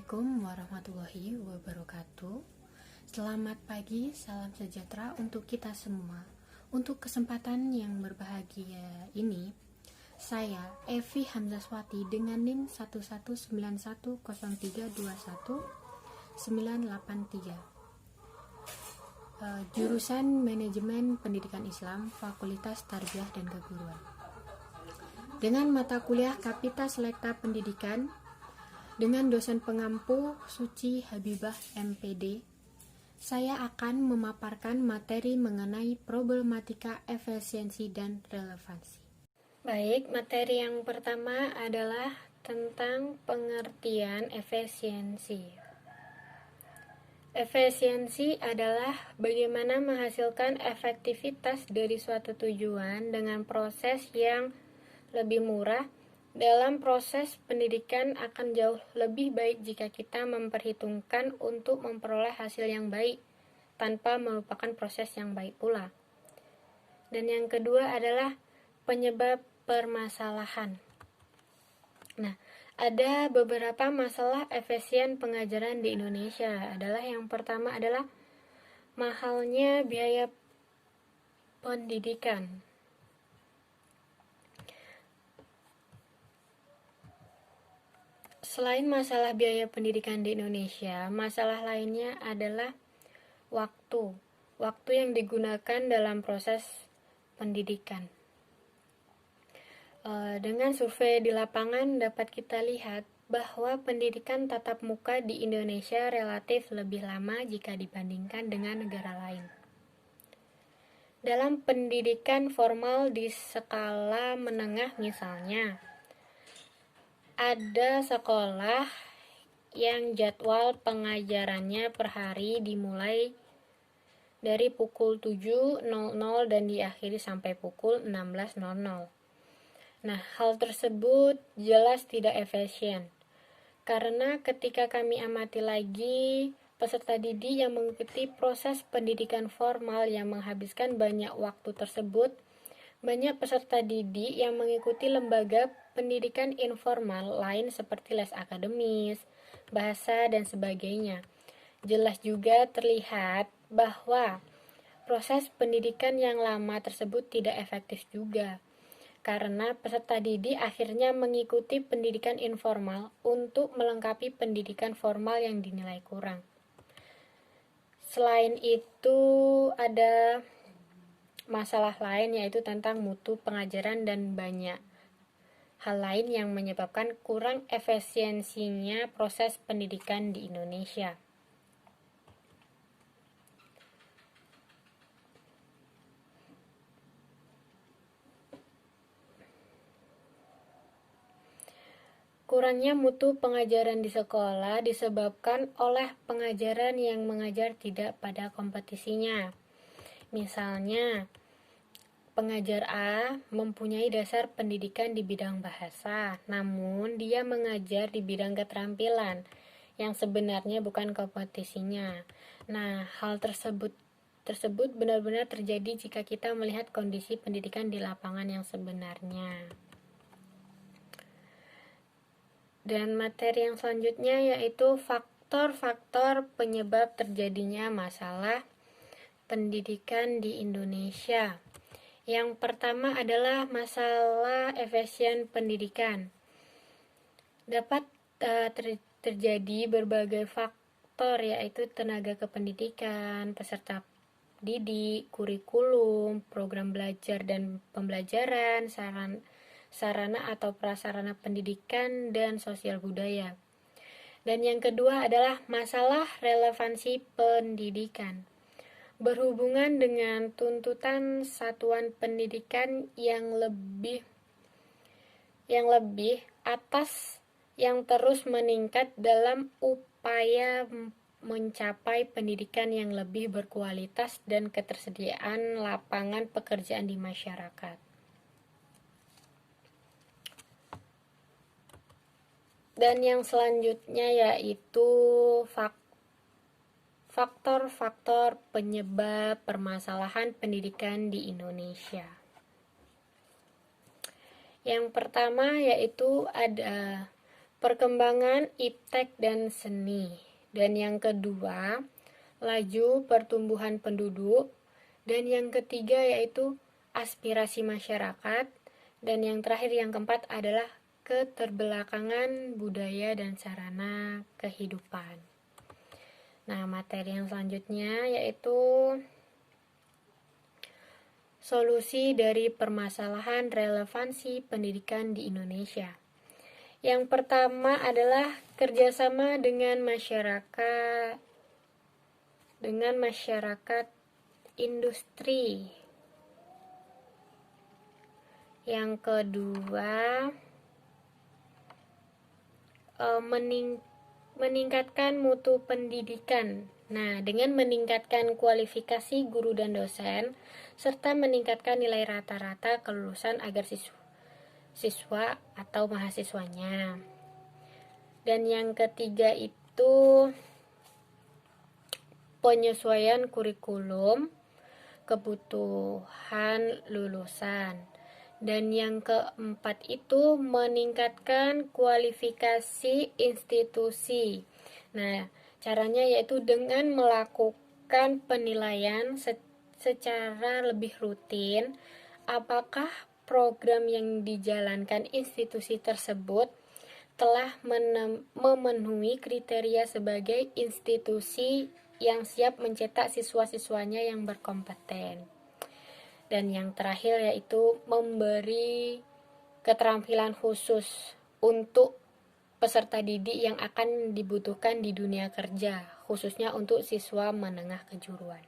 Assalamualaikum warahmatullahi wabarakatuh. Selamat pagi, salam sejahtera untuk kita semua. Untuk kesempatan yang berbahagia ini, saya Evi Hamzaswati dengan NIM 11910319193, jurusan Manajemen Pendidikan Islam, Fakultas Tarbiyah dan Keguruan. Dengan mata kuliah Kapita Selekta Pendidikan dengan dosen pengampu Suci Habibah MPD, saya akan memaparkan materi mengenai problematika efisiensi dan relevansi. Baik, materi yang pertama adalah tentang pengertian efisiensi. Efisiensi adalah bagaimana menghasilkan efektivitas dari suatu tujuan dengan proses yang lebih murah. Dalam proses pendidikan akan jauh lebih baik jika kita memperhitungkan untuk memperoleh hasil yang baik tanpa melupakan proses yang baik pula. Dan yang kedua adalah penyebab permasalahan. Nah, ada beberapa masalah efisien pengajaran di Indonesia. Yang pertama adalah mahalnya biaya pendidikan. Selain masalah biaya pendidikan di Indonesia, masalah lainnya adalah waktu yang digunakan dalam proses pendidikan. Dengan survei di lapangan dapat kita lihat bahwa pendidikan tatap muka di Indonesia relatif lebih lama jika dibandingkan dengan negara lain. Dalam pendidikan formal di skala menengah misalnya, ada sekolah yang jadwal pengajarannya per hari dimulai dari pukul 7.00 dan diakhiri sampai pukul 16.00. Nah, hal tersebut jelas tidak efisien. Karena ketika kami amati lagi peserta didik yang mengikuti proses pendidikan formal yang menghabiskan banyak waktu tersebut, banyak peserta didik yang mengikuti lembaga pendidikan informal lain seperti les akademis, bahasa, dan sebagainya. Jelas juga terlihat bahwa proses pendidikan yang lama tersebut tidak efektif juga, karena peserta didik akhirnya mengikuti pendidikan informal untuk melengkapi pendidikan formal yang dinilai kurang. Selain itu, ada masalah lain yaitu tentang mutu pengajaran dan banyak hal lain yang menyebabkan kurang efisiensinya proses pendidikan di Indonesia. Kurangnya mutu pengajaran di sekolah disebabkan oleh pengajaran yang mengajar tidak pada kompetisinya. Misalnya, pengajar A mempunyai dasar pendidikan di bidang bahasa, namun dia mengajar di bidang keterampilan yang sebenarnya bukan kompetisinya. Nah, hal tersebut benar-benar terjadi jika kita melihat kondisi pendidikan di lapangan yang sebenarnya. Dan materi yang selanjutnya yaitu faktor-faktor penyebab terjadinya masalah pendidikan di Indonesia. Yang pertama adalah masalah efisien pendidikan. Dapat terjadi berbagai faktor yaitu tenaga kependidikan, peserta didik, kurikulum, program belajar dan pembelajaran, sarana atau prasarana pendidikan, dan sosial budaya. Dan yang kedua adalah masalah relevansi pendidikan. Berhubungan dengan tuntutan satuan pendidikan yang lebih atas yang terus meningkat dalam upaya mencapai pendidikan yang lebih berkualitas dan ketersediaan lapangan pekerjaan di masyarakat. Dan yang selanjutnya yaitu faktor-faktor penyebab permasalahan pendidikan di Indonesia. Yang pertama yaitu ada perkembangan iptek dan seni. Dan yang kedua, laju pertumbuhan penduduk. Dan yang ketiga yaitu aspirasi masyarakat. Dan yang terakhir, yang keempat adalah keterbelakangan budaya dan sarana kehidupan. Nah, materi yang selanjutnya yaitu solusi dari permasalahan relevansi pendidikan di Indonesia. Yang pertama adalah kerjasama dengan masyarakat industri. Yang kedua, meningkatkan mutu pendidikan. Nah, dengan meningkatkan kualifikasi guru dan dosen, serta meningkatkan nilai rata-rata kelulusan agar siswa atau mahasiswanya. Dan yang ketiga itu penyesuaian kurikulum kebutuhan lulusan. Dan yang keempat itu meningkatkan kualifikasi institusi. Nah, caranya yaitu dengan melakukan penilaian secara lebih rutin apakah program yang dijalankan institusi tersebut telah memenuhi kriteria sebagai institusi yang siap mencetak siswa-siswanya yang berkompeten. Dan yang terakhir yaitu memberi keterampilan khusus untuk peserta didik yang akan dibutuhkan di dunia kerja, khususnya untuk siswa menengah kejuruan.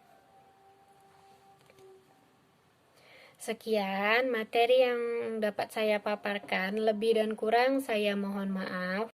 Sekian materi yang dapat saya paparkan, lebih dan kurang saya mohon maaf.